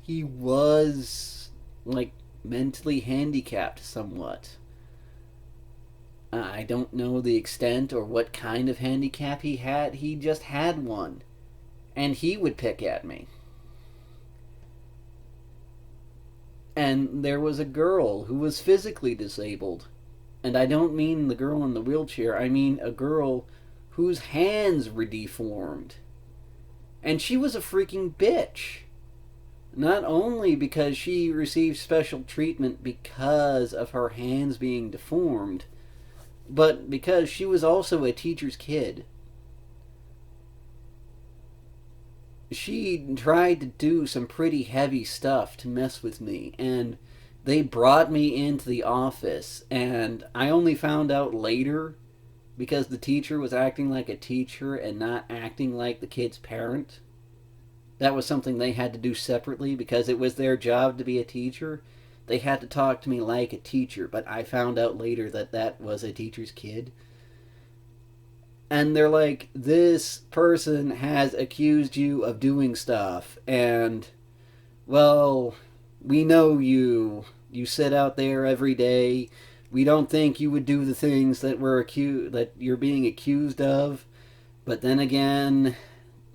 he was, like, mentally handicapped somewhat. I don't know the extent or what kind of handicap he had. He just had one. And he would pick at me. And there was a girl who was physically disabled. And I don't mean the girl in the wheelchair. I mean a girl whose hands were deformed. And she was a freaking bitch. Not only because she received special treatment because of her hands being deformed, but because she was also a teacher's kid. She tried to do some pretty heavy stuff to mess with me, and they brought me into the office, and I only found out later because the teacher was acting like a teacher and not acting like the kid's parent. That was something they had to do separately because it was their job to be a teacher. They had to talk to me like a teacher, but I found out later that that was a teacher's kid. And they're like, this person has accused you of doing stuff, and, well, we know you. You sit out there every day. We don't think you would do the things that that you're being accused of. But then again,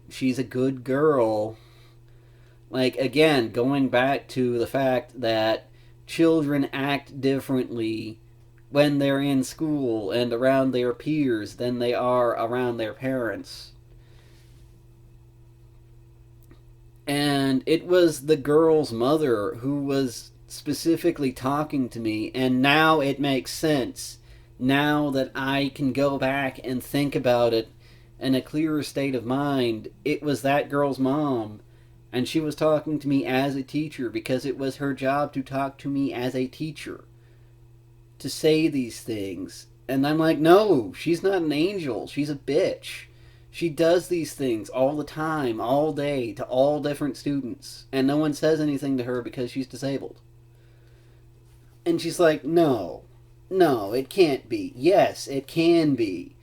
she's a good girl. Like, again, going back to the fact that children act differently when they're in school and around their peers than they are around their parents. And it was the girl's mother who was specifically talking to me, and now it makes sense. Now that I can go back and think about it in a clearer state of mind, it was that girl's mom. And she was talking to me as a teacher because it was her job to talk to me as a teacher. To say these things. And I'm like, no, she's not an angel. She's a bitch. She does these things all the time, all day, to all different students. And no one says anything to her because she's disabled. And she's like, no, it can't be. Yes, it can be.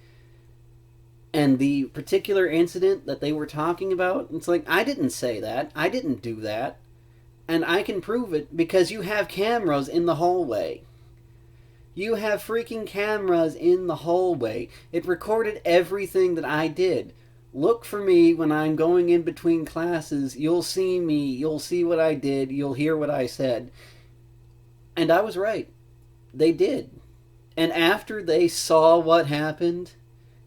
And the particular incident that they were talking about, it's like, I didn't say that. I didn't do that. And I can prove it because you have cameras in the hallway. You have freaking cameras in the hallway. It recorded everything that I did. Look for me when I'm going in between classes. You'll see me. You'll see what I did. You'll hear what I said. And I was right. They did. And after they saw what happened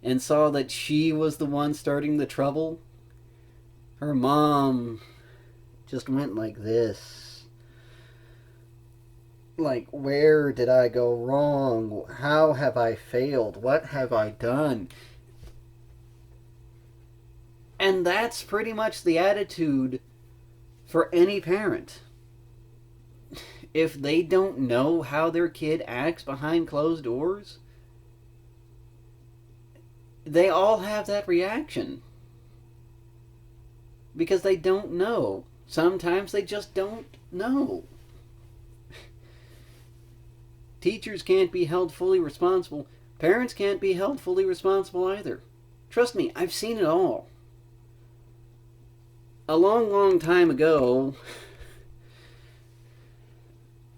and saw that she was the one starting the trouble, her mom just went like this. Like, where did I go wrong? How have I failed? What have I done? And that's pretty much the attitude for any parent. If they don't know how their kid acts behind closed doors, they all have that reaction. Because they don't know. Sometimes they just don't know. Teachers can't be held fully responsible. Parents can't be held fully responsible either. Trust me, I've seen it all. A long time ago,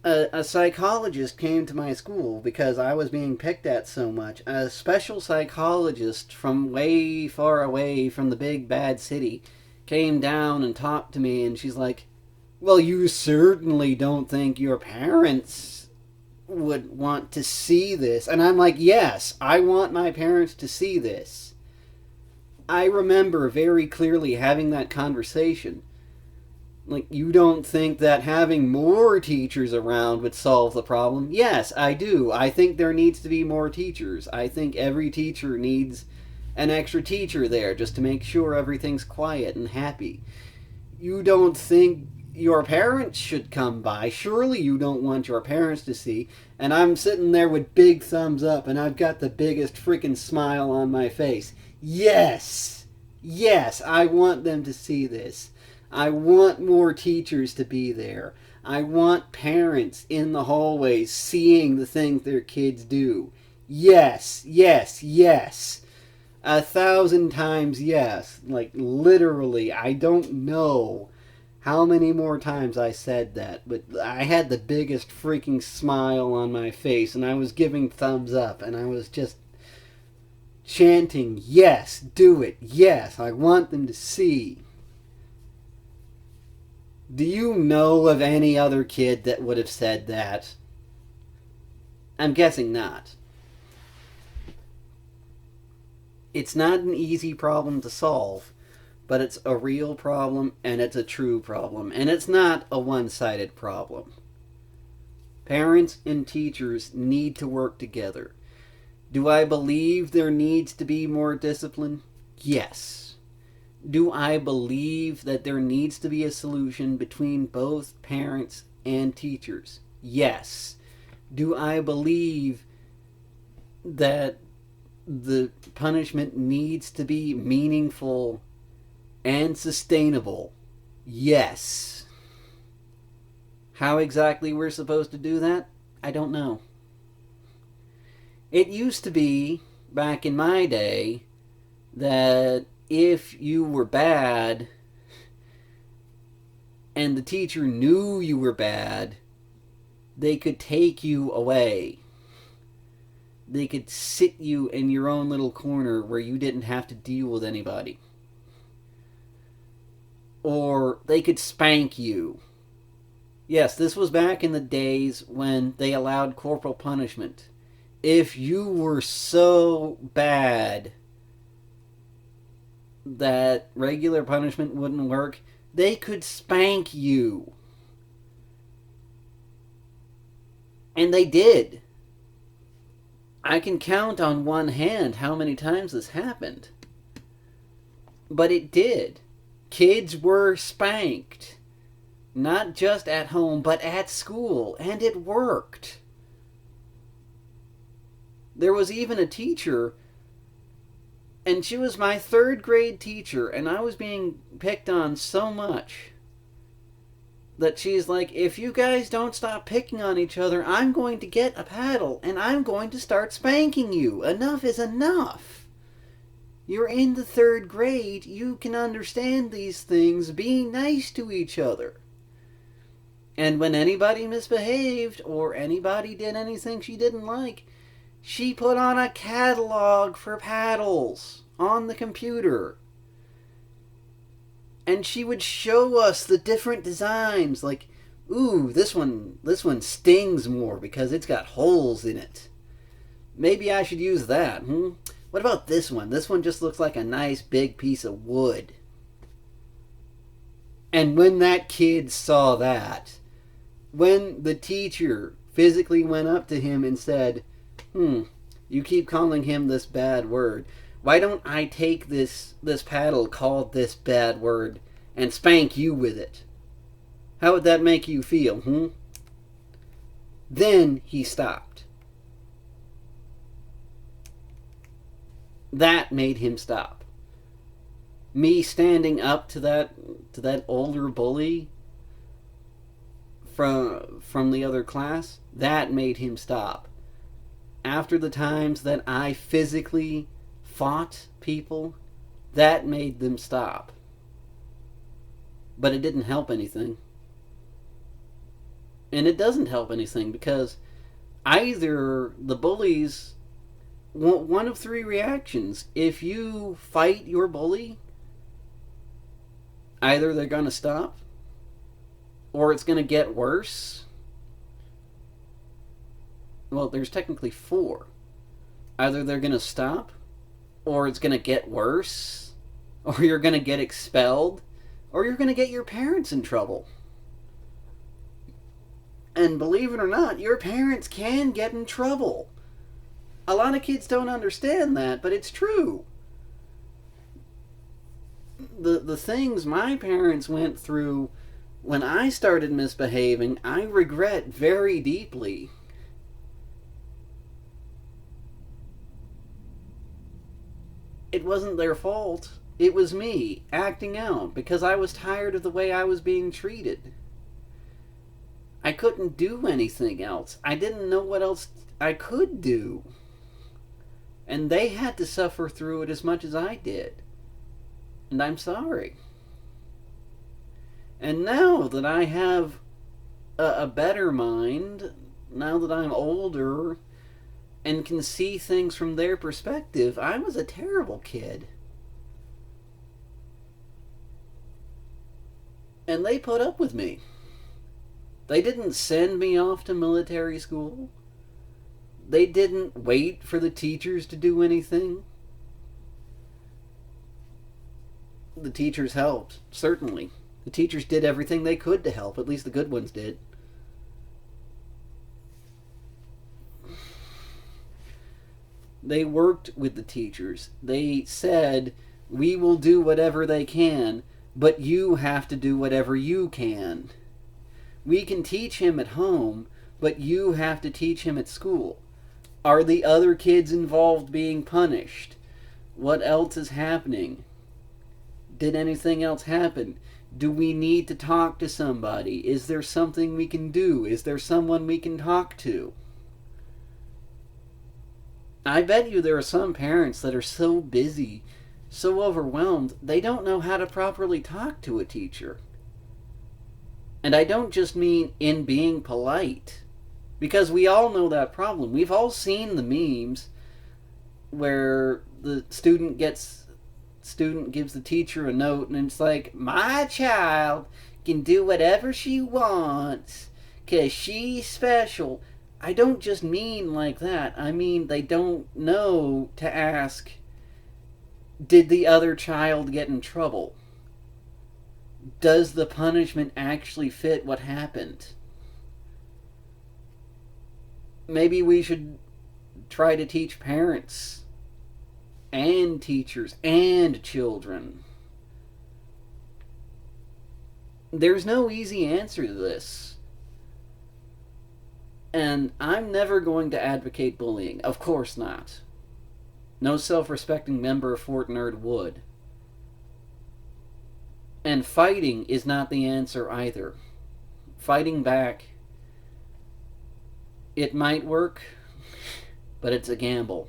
a psychologist came to my school because I was being picked at so much. A special psychologist from way far away from the big bad city came down and talked to me, and she's like, well, you certainly don't think your parents would want to see this. And I'm like, yes, I want my parents to see this. I remember very clearly having that conversation. Like, you don't think that having more teachers around would solve the problem? Yes, I do. I think there needs to be more teachers. I think every teacher needs an extra teacher there just to make sure everything's quiet and happy. you don't think your parents should come by. Surely you don't want your parents to see. And I'm sitting there with big thumbs up, and I've got the biggest freaking smile on my face. Yes! Yes, I want them to see this. I want more teachers to be there. I want parents in the hallways seeing the things their kids do. Yes, yes, yes. 1,000 times yes. Like, literally, I don't know how many more times I said that, but I had the biggest freaking smile on my face, and I was giving thumbs up, and I was just chanting, yes, do it, yes, I want them to see. Do you know of any other kid that would have said that? I'm guessing not. It's not an easy problem to solve, but it's a real problem, and it's a true problem, and it's not a one-sided problem. Parents and teachers need to work together. Do I believe there needs to be more discipline? Yes. Do I believe that there needs to be a solution between both parents and teachers? Yes. Do I believe that the punishment needs to be meaningful and sustainable? Yes. How exactly we're supposed to do that? I don't know. It used to be, back in my day, that if you were bad and the teacher knew you were bad, they could take you away. They could sit you in your own little corner where you didn't have to deal with anybody. Or they could spank you. Yes, this was back in the days when they allowed corporal punishment. If you were so bad that regular punishment wouldn't work, they could spank you. And they did. I can count on one hand how many times this happened. But it did. Kids were spanked. Not just at home, but at school. And it worked. There was even a teacher, and she was my 3rd grade teacher, and I was being picked on so much that she's like, if you guys don't stop picking on each other, I'm going to get a paddle, and I'm going to start spanking you. Enough is enough. You're in the 3rd grade. You can understand these things. Be nice to each other. And when anybody misbehaved, or anybody did anything she didn't like, she put on a catalog for paddles on the computer. And she would show us the different designs, like, ooh, this one stings more because it's got holes in it. Maybe I should use that. What about this one? This one just looks like a nice big piece of wood. And when that kid saw that, when the teacher physically went up to him and said, you keep calling him this bad word. Why don't I take this paddle called this bad word and spank you with it? How would that make you feel, Then he stopped. That made him stop. Me standing up to that older bully from the other class, that made him stop. After the times that I physically fought people, that made them stop. But it didn't help anything. And it doesn't help anything because either the bullies, one of 3 reactions. If you fight your bully, either they're going to stop, or it's going to get worse. Well, there's technically 4. Either they're going to stop, or it's going to get worse, or you're going to get expelled, or you're going to get your parents in trouble. And believe it or not, your parents can get in trouble. A lot of kids don't understand that, but it's true. the things my parents went through when I started misbehaving, I regret very deeply. It wasn't their fault. It was me acting out because I was tired of the way I was being treated. I couldn't do anything else. I didn't know what else I could do. And they had to suffer through it as much as I did. And I'm sorry. And now that I have a better mind, now that I'm older and can see things from their perspective, I was a terrible kid. And they put up with me. They didn't send me off to military school. They didn't wait for the teachers to do anything. The teachers helped, certainly. The teachers did everything they could to help, at least the good ones did. They worked with the teachers. They said, we will do whatever they can, but you have to do whatever you can. We can teach him at home, but you have to teach him at school. Are the other kids involved being punished? What else is happening? Did anything else happen? Do we need to talk to somebody? Is there something we can do? Is there someone we can talk to? I bet you there are some parents that are so busy, so overwhelmed, they don't know how to properly talk to a teacher. And I don't just mean in being polite, because we all know that problem. We've all seen the memes where the student gives the teacher a note and it's like, my child can do whatever she wants because she's special. I don't just mean like that. I mean they don't know to ask, did the other child get in trouble? Does the punishment actually fit what happened? Maybe we should try to teach parents and teachers and children. There's no easy answer to this. And I'm never going to advocate bullying. Of course not. No self-respecting member of Fort Nerd would. And fighting is not the answer either. Fighting back, it might work, but it's a gamble.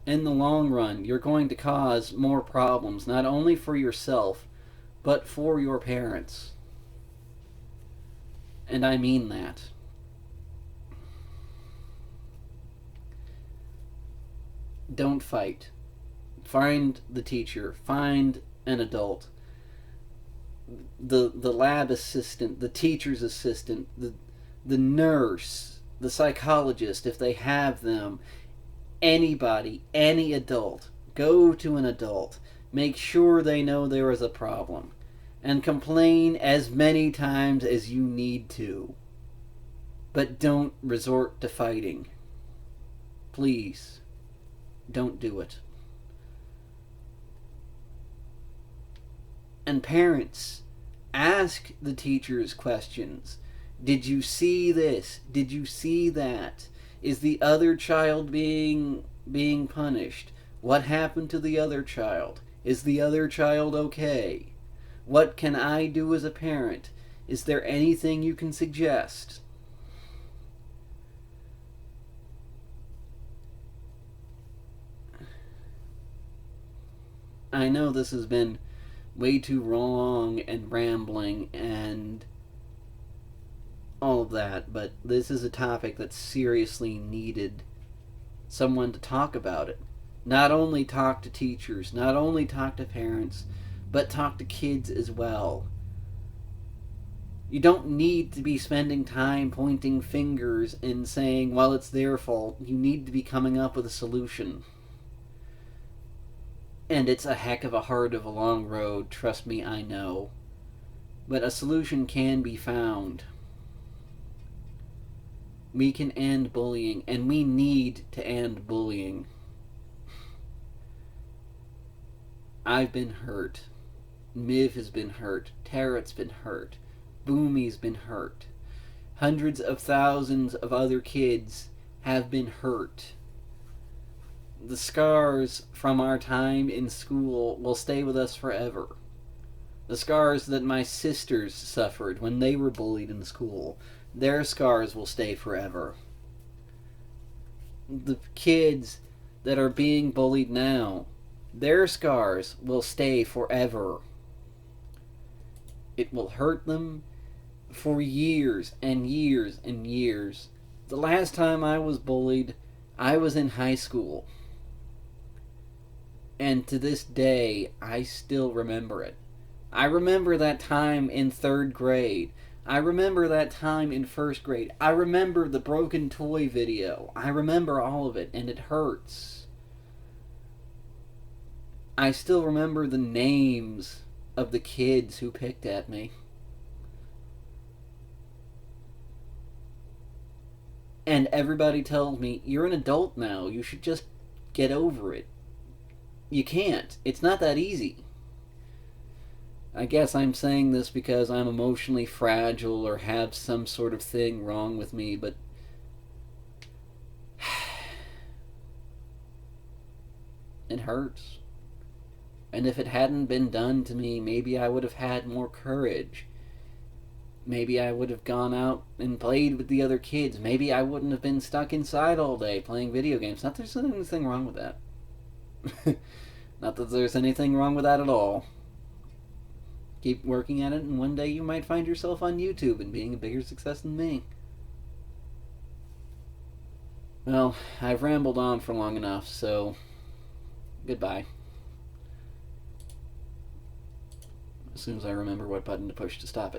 In the long run, you're going to cause more problems, not only for yourself, but for your parents. And I mean that. Don't fight. Find the teacher. Find an adult. The lab assistant, the teacher's assistant, the nurse, the psychologist, if they have them. Anybody, any adult. Go to an adult. Make sure they know there is a problem. And complain as many times as you need to. But don't resort to fighting. Please, don't do it. And parents, ask the teachers questions. Did you see this? Did you see that? Is the other child being punished? What happened to the other child? Is the other child okay? What can I do as a parent? Is there anything you can suggest? I know this has been way too long and rambling and all of that, but this is a topic that seriously needed someone to talk about it. Not only talk to teachers, not only talk to parents, but talk to kids as well. You don't need to be spending time pointing fingers and saying, well, it's their fault. You need to be coming up with a solution. And it's a heck of a long road, trust me, I know. But a solution can be found. We can end bullying, and we need to end bullying. I've been hurt. Miv has been hurt. Tarot's been hurt. Boomy's been hurt. Hundreds of thousands of other kids have been hurt. The scars from our time in school will stay with us forever. The scars that my sisters suffered when they were bullied in school, their scars will stay forever. The kids that are being bullied now, their scars will stay forever. It will hurt them for years and years and years. The last time I was bullied, I was in high school. And to this day, I still remember it. I remember that time in 3rd grade. I remember that time in 1st grade. I remember the broken toy video. I remember all of it, and it hurts. I still remember the names of the kids who picked at me. And everybody tells me, you're an adult now, you should just get over it. You can't. It's not that easy. I guess I'm saying this because I'm emotionally fragile or have some sort of thing wrong with me, but it hurts. And if it hadn't been done to me, maybe I would have had more courage. Maybe I would have gone out and played with the other kids. Maybe I wouldn't have been stuck inside all day playing video games. Not that there's anything wrong with that. Not that there's anything wrong with that at all. Keep working at it, and one day you might find yourself on YouTube and being a bigger success than me. Well, I've rambled on for long enough, so goodbye. As soon as I remember what button to push to stop it.